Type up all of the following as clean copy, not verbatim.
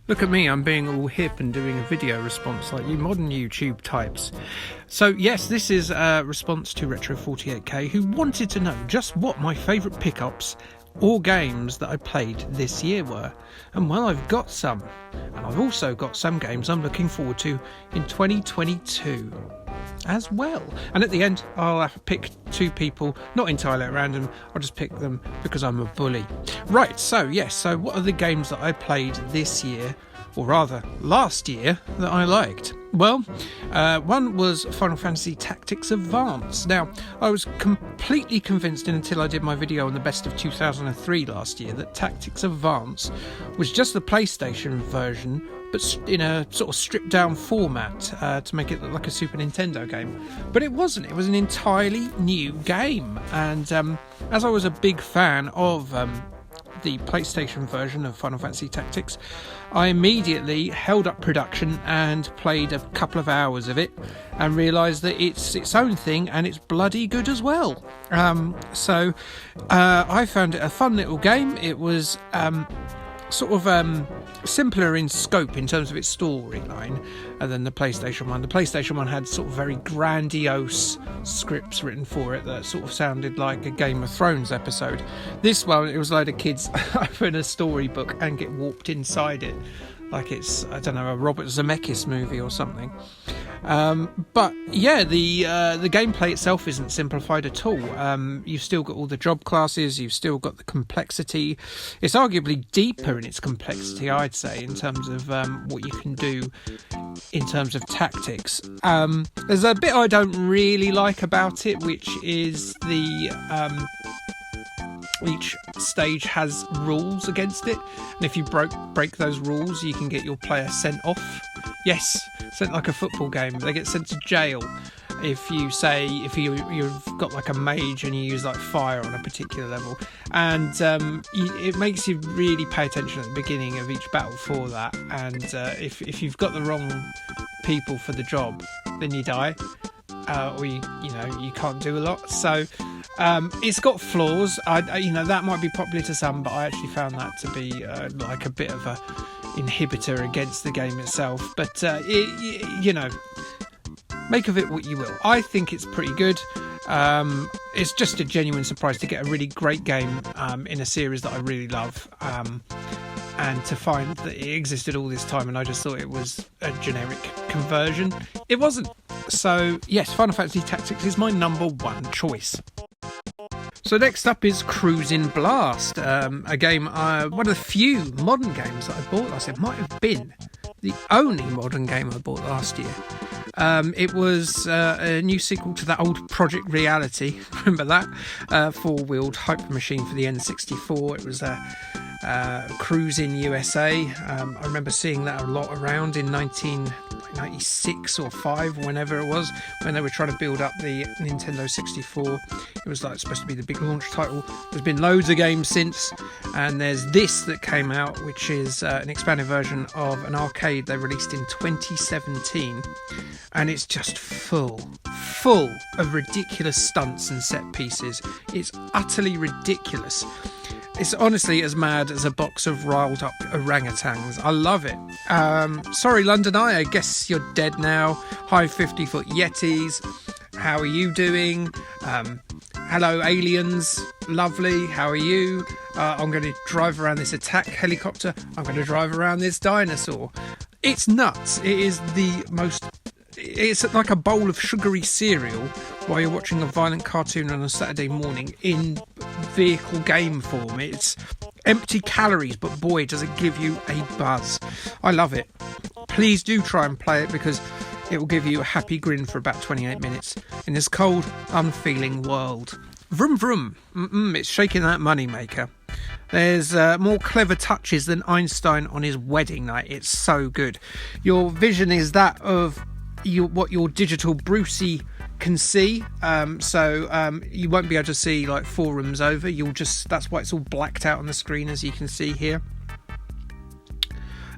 Look at me, I'm being all hip and doing a video response like you modern YouTube types. So yes, this is a response to Retro48k, who wanted to know just what my favourite pickups or games that I played this year were. And well, I've got some. And I've also got some games I'm looking forward to in 2022 as well. And at the end, I'll have to pick two people, not entirely at random, I'll just pick them because I'm a bully. Right, so yes, so what are the games that I played this year, or rather last year, that I liked? Well, one was Final Fantasy Tactics Advance. Now, I was completely convinced until I did my video on the best of 2003 last year that Tactics Advance was just the PlayStation version, but in a sort of stripped down format to make it look like a Super Nintendo game. But it wasn't. It was an entirely new game. And as I was a big fan of the PlayStation version of Final Fantasy Tactics, I immediately held up production and played a couple of hours of it and realised that it's its own thing and it's bloody good as well. So I found it a fun little game. It was sort of simpler in scope in terms of its storyline than the PlayStation one. The PlayStation one had sort of very grandiose scripts written for it that sort of sounded like a Game of Thrones episode. This one, it was a load of kids open a storybook and get warped inside it like it's, I don't know, a Robert Zemeckis movie or something. But yeah, the gameplay itself isn't simplified at all. You've still got all the job classes, you've still got the complexity. It's arguably deeper in its complexity, I'd say, in terms of what you can do in terms of tactics. There's a bit I don't really like about it, which is the each stage has rules against it, and if you break those rules, you can get your player sent off. Yes, sent like a football game. They get sent to jail if you've got like a mage and you use like fire on a particular level, and it makes you really pay attention at the beginning of each battle for that. And if you've got the wrong people for the job, then you die, or you can't do a lot. So it's got flaws. That might be popular to some, but I actually found that to be like a bit of a inhibitor against the game itself. But make of it what you will. I think it's pretty good. It's just a genuine surprise to get a really great game in a series that I really love, and to find that it existed all this time and I just thought it was a generic conversion. It wasn't. So yes, Final Fantasy Tactics is my number one choice. So next up is Cruis'n Blast, a game, one of the few modern games that I bought last year. It might have been the only modern game I bought last year. It was a new sequel to that old Project Reality, remember that? Four-wheeled hyper machine for the N64. It was Cruis'n USA. I remember seeing that a lot around in 1996 or 5, whenever it was, when they were trying to build up the Nintendo 64. It was like supposed to be the big launch title. There's been loads of games since, and there's this that came out, which is an expanded version of an arcade they released in 2017, and it's just full of ridiculous stunts and set pieces. It's utterly ridiculous. It's honestly as mad as a box of riled up orangutans. I love it. Sorry, London Eye, I guess you're dead now. Hi, 50-foot Yetis. How are you doing? Hello, aliens. Lovely. How are you? I'm going to drive around this attack helicopter. I'm going to drive around this dinosaur. It's nuts. It is the most... It's like a bowl of sugary cereal while you're watching a violent cartoon on a Saturday morning in vehicle game form. It's empty calories, but boy, does it give you a buzz. I love it. Please do try and play it, because it will give you a happy grin for about 28 minutes in this cold, unfeeling world. Vroom vroom. It's shaking that money maker. There's more clever touches than Einstein on his wedding night. It's so good. Your vision is that of what your digital Brucey can see, so you won't be able to see like forums over. That's why it's all blacked out on the screen, as you can see here.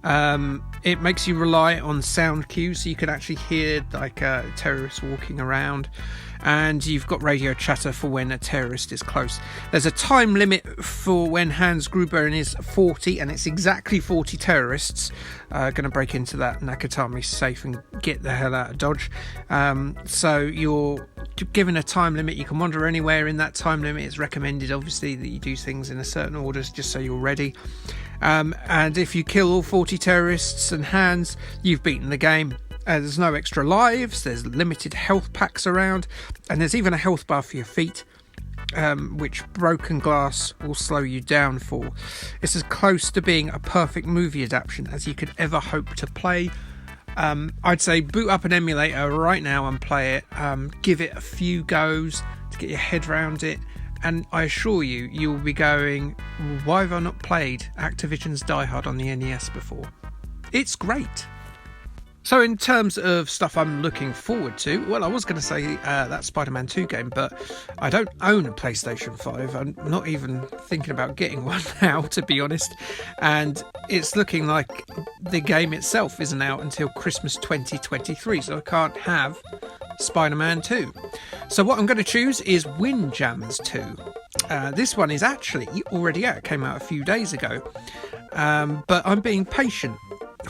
It makes you rely on sound cues, so you can actually hear like terrorists walking around, and you've got radio chatter for when a terrorist is close. There's a time limit for when Hans Gruber is 40, and it's exactly 40 terrorists going to break into that Nakatami safe and get the hell out of Dodge. So you're given a time limit. You can wander anywhere in that time limit. It's recommended, obviously, that you do things in a certain order just so you're ready. And if you kill all 40 terrorists and Hans, you've beaten the game. There's no extra lives, there's limited health packs around, and there's even a health bar for your feet, which broken glass will slow you down for. It's as close to being a perfect movie adaptation as you could ever hope to play. I'd say boot up an emulator right now and play it. Give it a few goes to get your head around it, and I assure you, you'll be going, why have I not played Activision's Die Hard on the NES before? It's great. So in terms of stuff I'm looking forward to, well, I was going to say that Spider-Man 2 game, but I don't own a PlayStation 5. I'm not even thinking about getting one now, to be honest. And it's looking like the game itself isn't out until Christmas 2023, so I can't have Spider-Man 2. So what I'm going to choose is Windjammers 2. This one is actually already out. It came out a few days ago. But I'm being patient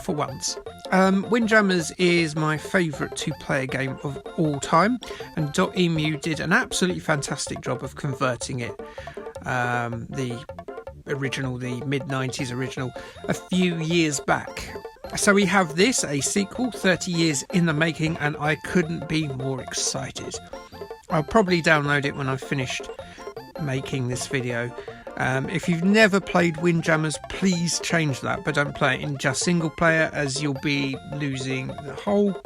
for once. Windjammers is my favourite two-player game of all time, and .emu did an absolutely fantastic job of converting it, the mid-90s original, a few years back. So we have this, a sequel, 30 years in the making, and I couldn't be more excited. I'll probably download it when I've finished making this video. If you've never played Windjammers, please change that, but don't play it in just single player, as you'll be losing the whole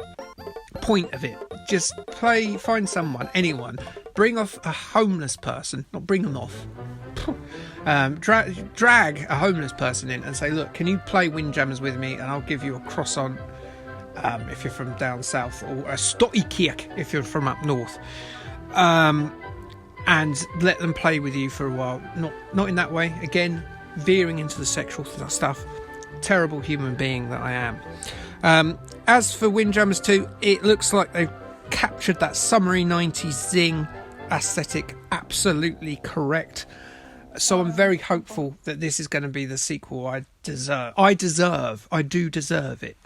point of it. Just find someone, anyone, bring off a homeless person, not bring them off, drag a homeless person in and say, look, can you play Windjammers with me, and I'll give you a croissant if you're from down south, or a stotykirk if you're from up north. And let them play with you for a while. Not in that way. Again, veering into the sexual stuff. Terrible human being that I am. As for Windjammers 2, it looks like they've captured that summery 90s zing aesthetic absolutely correct. So I'm very hopeful that this is going to be the sequel I deserve. I do deserve it.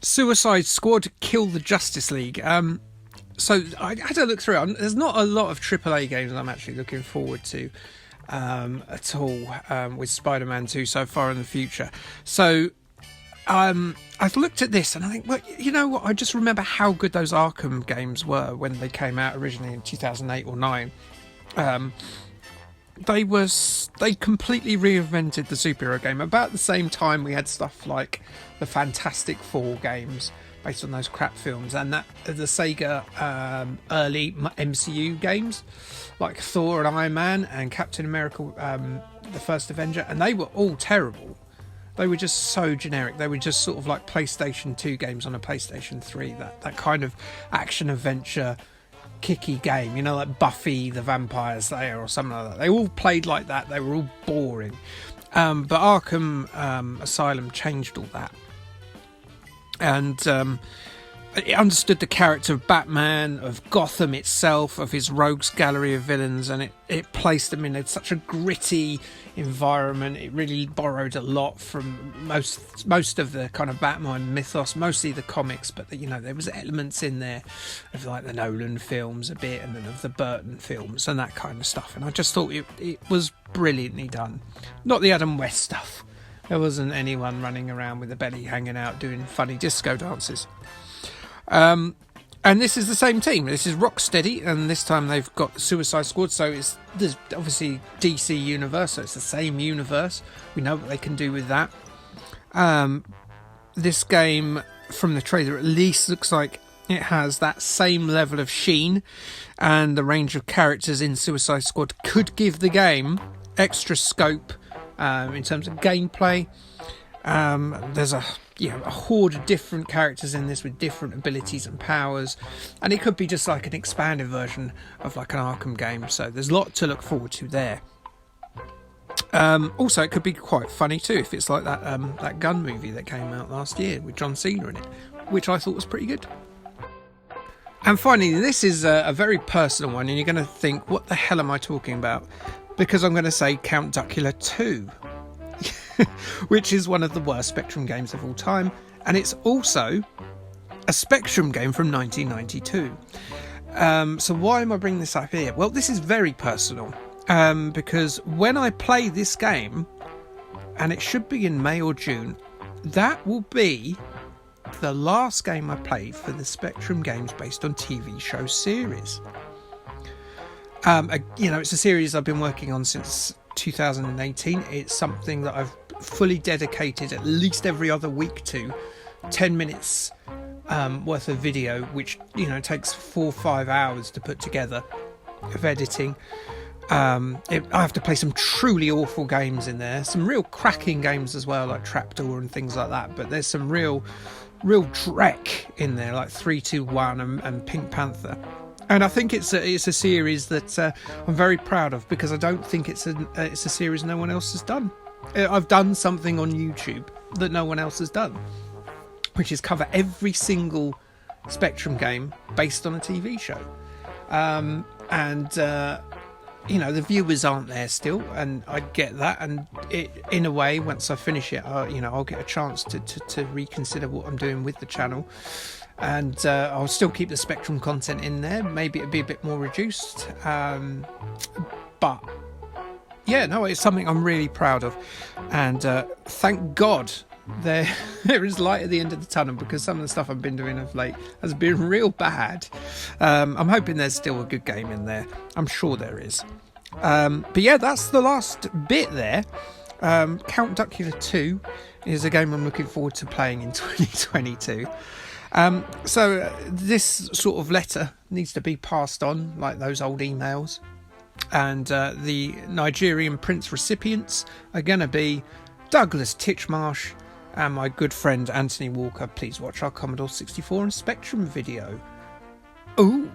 Suicide Squad Kill the Justice League. So I had to look through it. There's not a lot of AAA games I'm actually looking forward to at all with Spider-Man 2 so far in the future. So I've looked at this and I think, well, you know what? I just remember how good those Arkham games were when they came out originally in 2008 or 9. They completely reinvented the superhero game. About the same time we had stuff like the Fantastic Four games based on those crap films, and the Sega early MCU games like Thor and Iron Man and Captain America, the First Avenger, and they were all terrible. They were just so generic. They were just sort of like PlayStation 2 games on a PlayStation 3, that kind of action adventure kicky game, you know, like Buffy the Vampire Slayer or something like that. They all played like that. They were all boring. But Arkham Asylum changed all that. And it understood the character of Batman, of Gotham itself, of his rogues gallery of villains, and it placed them in such a gritty environment. It really borrowed a lot from most of the kind of Batman mythos, mostly the comics, but there was elements in there of like the Nolan films a bit, and then of the Burton films and that kind of stuff. And I just thought it was brilliantly done. Not the Adam West stuff. There wasn't anyone running around with a belly hanging out doing funny disco dances. And this is the same team. This is Rocksteady, and this time they've got the Suicide Squad, so there's obviously DC universe, so it's the same universe. We know what they can do with that. This game, from the trailer at least, looks like it has that same level of sheen, and the range of characters in Suicide Squad could give the game extra scope in terms of gameplay. There's a horde of different characters in this with different abilities and powers, and it could be just like an expanded version of like an Arkham game, so there's a lot to look forward to there. Also, it could be quite funny too if it's like that gun movie that came out last year with John Cena in it, which I thought was pretty good. And finally, this is a very personal one, and you're going to think, what the hell am I talking about? Because I'm going to say Count Duckula 2, which is one of the worst Spectrum games of all time, and it's also a Spectrum game from 1992. So why am I bringing this up here? Well, this is very personal, because when I play this game, and it should be in May or June, that will be the last game I played for the Spectrum games based on TV show series. It's a series I've been working on since 2018. It's something that I've fully dedicated at least every other week to. 10 minutes worth of video, which takes 4 or 5 hours to put together of editing. I have to play some truly awful games in there, some real cracking games as well, like Trapdoor and things like that, but there's some real dreck in there, like 321 and Pink Panther. And I think it's a series that I'm very proud of, because I don't think it's a series no one else has done. I've done something on YouTube that no one else has done, which is cover every single Spectrum game based on a TV show. The viewers aren't there still, and I get that. And in a way, once I finish it, I'll get a chance to reconsider what I'm doing with the channel. And I'll still keep the Spectrum content in there. Maybe it'll be a bit more reduced. But yeah, no, it's something I'm really proud of. And thank God there is light at the end of the tunnel, because some of the stuff I've been doing of late has been real bad. I'm hoping there's still a good game in there. I'm sure there is. But yeah, that's the last bit there. Count Duckula 2 is a game I'm looking forward to playing in 2022. So this sort of letter needs to be passed on, like those old emails. And the Nigerian Prince recipients are going to be Douglas Titchmarsh and my good friend Anthony Walker. Please watch our Commodore 64 and Spectrum video. Ooh.